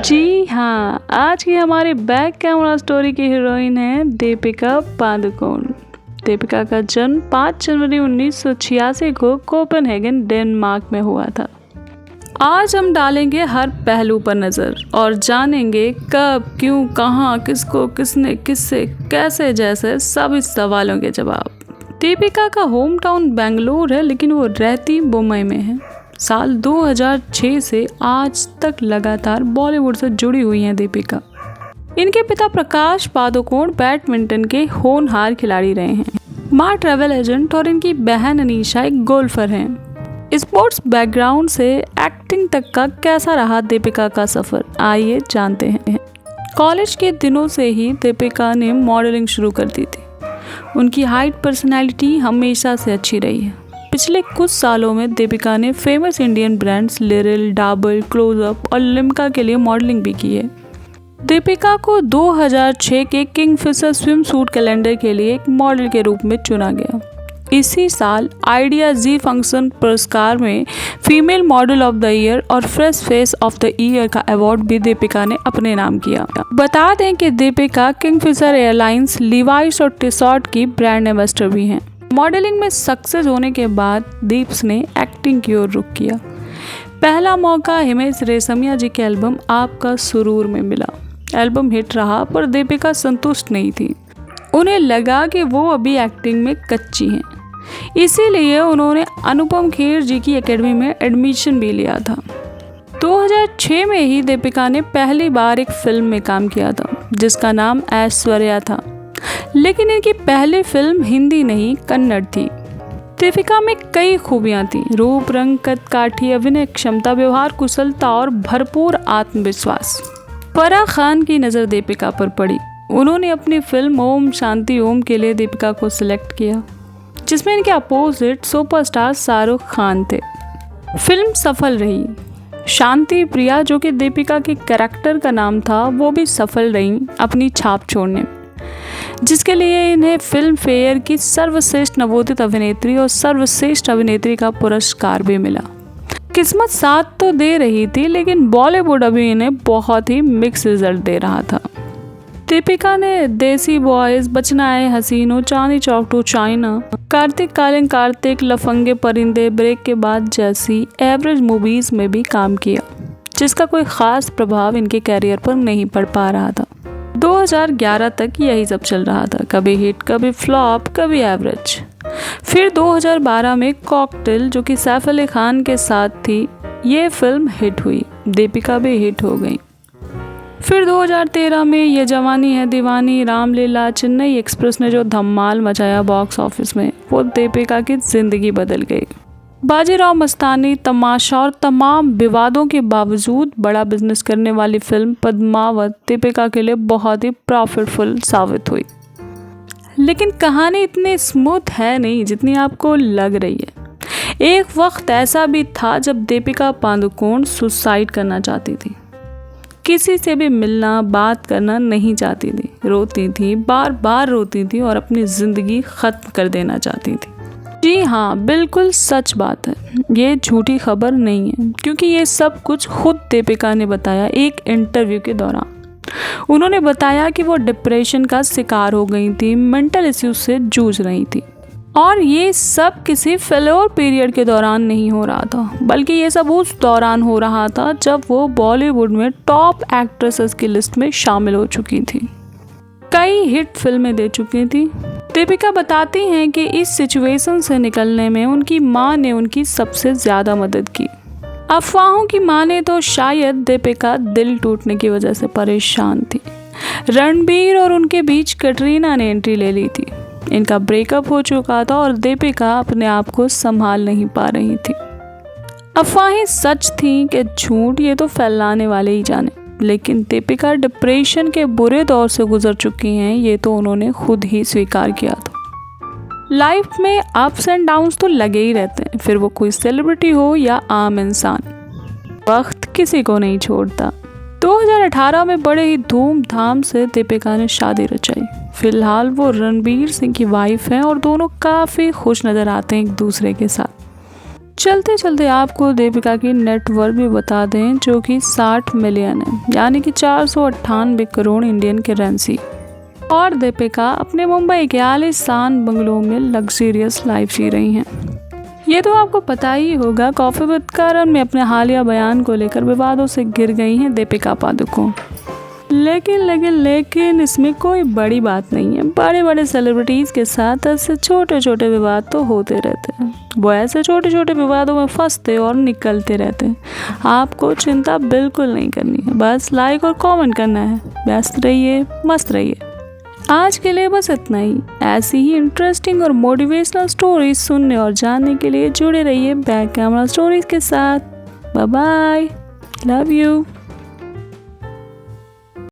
जी हाँ, आज की हमारी बैक कैमरा स्टोरी की हीरोइन है दीपिका पादुकोण। दीपिका का जन्म 5 जनवरी 1986 को कोपेनहेगन, डेनमार्क में हुआ था। आज हम डालेंगे हर पहलू पर नज़र और जानेंगे कब, क्यों, कहाँ, किसको, किसने, किससे, कैसे जैसे सभी सवालों के जवाब। दीपिका का होम टाउन बेंगलुरु है, लेकिन वो रहती मुंबई में है। साल 2006 से आज तक लगातार बॉलीवुड से जुड़ी हुई हैं दीपिका। इनके पिता प्रकाश पादुकोण बैडमिंटन के होनहार खिलाड़ी रहे हैं। माँ ट्रैवल एजेंट और इनकी बहन अनीशा एक गोल्फर हैं। स्पोर्ट्स बैकग्राउंड से एक्टिंग तक का कैसा रहा दीपिका का सफ़र, आइए जानते हैं। कॉलेज के दिनों से ही दीपिका ने मॉडलिंग शुरू कर दी थी। उनकी हाइट, पर्सनैलिटी हमेशा से अच्छी रही है। पिछले कुछ सालों में दीपिका ने famous Indian brands Liril, Dabur, close up और लिम्का के लिए मॉडलिंग भी की है। दीपिका को 2006 के किंगफिशर स्विम सूट कैलेंडर के लिए एक मॉडल के रूप में चुना गया। इसी साल आइडिया जी फंक्शन पुरस्कार में female model of the year और fresh face of the year का अवार्ड भी दीपिका ने अपने नाम किया। बता दें कि दीपिका किंगफिशर एयरलाइंस, लिवाइस और टिसॉट की ब्रांड एम्बेसडर भी हैं। मॉडलिंग में सक्सेस होने के बाद दीप्स ने एक्टिंग की ओर रुख किया। पहला मौका हिमेश रेशमिया जी के एल्बम आपका सुरूर में मिला। एल्बम हिट रहा, पर दीपिका संतुष्ट नहीं थी। उन्हें लगा कि वो अभी एक्टिंग में कच्ची हैं। इसीलिए उन्होंने अनुपम खेर जी की एकेडमी में एडमिशन भी लिया था। 2006 में ही दीपिका ने पहली बार एक फिल्म में काम किया था, जिसका नाम ऐश्वर्या था। लेकिन इनकी पहली फिल्म हिंदी नहीं, कन्नड़ थी। दीपिका में कई खूबियां थी: रूप, रंग, कद काठी, अभिनय क्षमता, व्यवहार कुशलता और भरपूर आत्मविश्वास। फराह खान की नज़र दीपिका पर पड़ी। उन्होंने अपनी फिल्म ओम शांति ओम के लिए दीपिका को सिलेक्ट किया, जिसमें इनके अपोजिट सुपरस्टार शाहरुख खान थे। फिल्म सफल रही। शांति प्रिया, जो कि दीपिका के कैरेक्टर का नाम था, वो भी सफल रही अपनी छाप छोड़ने, जिसके लिए इन्हें फिल्म फेयर की सर्वश्रेष्ठ नवोदित अभिनेत्री और सर्वश्रेष्ठ अभिनेत्री का पुरस्कार भी मिला। किस्मत साथ तो दे रही थी, लेकिन बॉलीवुड अभी इन्हें बहुत ही मिक्स रिजल्ट दे रहा था। दीपिका ने देसी बॉयज, बचना है हसीनो, चांदनी चौक टू चाइना, कार्तिक कालिंग कार्तिक, लफंगे परिंदे, ब्रेक के बाद जैसी एवरेज मूवीज में भी काम किया, जिसका कोई खास प्रभाव इनके कैरियर पर नहीं पड़ पा रहा था। 2011 तक यही सब चल रहा था, कभी हिट, कभी फ्लॉप, कभी एवरेज। फिर 2012 में कॉकटेल, जो कि सैफ अली खान के साथ थी, ये फिल्म हिट हुई। दीपिका भी हिट हो गई। फिर 2013 में ये जवानी है दीवानी, रामलीला, चेन्नई एक्सप्रेस ने जो धमाल मचाया बॉक्स ऑफिस में, वो दीपिका की जिंदगी बदल गई। बाजीराव मस्तानी, तमाशा और तमाम विवादों के बावजूद बड़ा बिजनेस करने वाली फिल्म पद्मावत दीपिका के लिए बहुत ही प्रॉफिटफुल साबित हुई। लेकिन कहानी इतनी स्मूथ है नहीं जितनी आपको लग रही है। एक वक्त ऐसा भी था जब दीपिका पादुकोण सुसाइड करना चाहती थी। किसी से भी मिलना, बात करना नहीं चाहती थी। रोती थी, बार बार रोती थी और अपनी ज़िंदगी ख़त्म कर देना चाहती थी। जी हाँ, बिल्कुल सच बात है, ये झूठी खबर नहीं है, क्योंकि ये सब कुछ खुद दीपिका ने बताया एक इंटरव्यू के दौरान। उन्होंने बताया कि वो डिप्रेशन का शिकार हो गई थी, मेंटल इश्यूज से जूझ रही थी, और ये सब किसी फेल्योर पीरियड के दौरान नहीं हो रहा था, बल्कि ये सब उस दौरान हो रहा था जब वो बॉलीवुड में टॉप एक्ट्रेसेस की लिस्ट में शामिल हो चुकी थी, कई हिट फिल्में दे चुकी थी। दीपिका बताती हैं कि इस सिचुएशन से निकलने में उनकी माँ ने उनकी सबसे ज़्यादा मदद की। अफवाहों की माने तो शायद दीपिका दिल टूटने की वजह से परेशान थी। रणबीर और उनके बीच कटरीना ने एंट्री ले ली थी। इनका ब्रेकअप हो चुका था और दीपिका अपने आप को संभाल नहीं पा रही थी। अफवाहें सच थी कि झूठ, ये तो फैलाने वाले ही जाने, लेकिन दीपिका डिप्रेशन के बुरे दौर से गुजर चुकी हैं, ये तो उन्होंने खुद ही स्वीकार किया था। लाइफ में अप्स एंड डाउन्स तो लगे ही रहते हैं, फिर वो कोई सेलिब्रिटी हो या आम इंसान, वक्त किसी को नहीं छोड़ता। 2018 में बड़े ही धूमधाम से दीपिका ने शादी रचाई। फिलहाल वो रणबीर सिंह की वाइफ हैं और दोनों काफ़ी खुश नज़र आते हैं एक दूसरे के साथ। चलते चलते आपको दीपिका की नेटवर्थ भी बता दें, जो कि 60 मिलियन है, यानी कि 498 करोड़ इंडियन करेंसी। और दीपिका अपने मुंबई के आलीशान बंगलों में लग्जरियस लाइफ जी रही हैं। ये तो आपको पता ही होगा, कॉफी विद करण में अपने हालिया बयान को लेकर विवादों से घिर गई हैं दीपिका पादुकोण। लेकिन इसमें कोई बड़ी बात नहीं है। बड़े बड़े सेलिब्रिटीज़ के साथ ऐसे छोटे छोटे विवाद तो होते रहते हैं। वो ऐसे छोटे छोटे विवादों में फंसते और निकलते रहते हैं। आपको चिंता बिल्कुल नहीं करनी है, बस लाइक और कमेंट करना है। व्यस्त रहिए, मस्त रहिए। आज के लिए बस इतना ही। ऐसी ही इंटरेस्टिंग और मोटिवेशनल स्टोरीज सुनने और जानने के लिए जुड़े रहिए बैक कैमरा स्टोरीज के साथ। Bye bye, love you.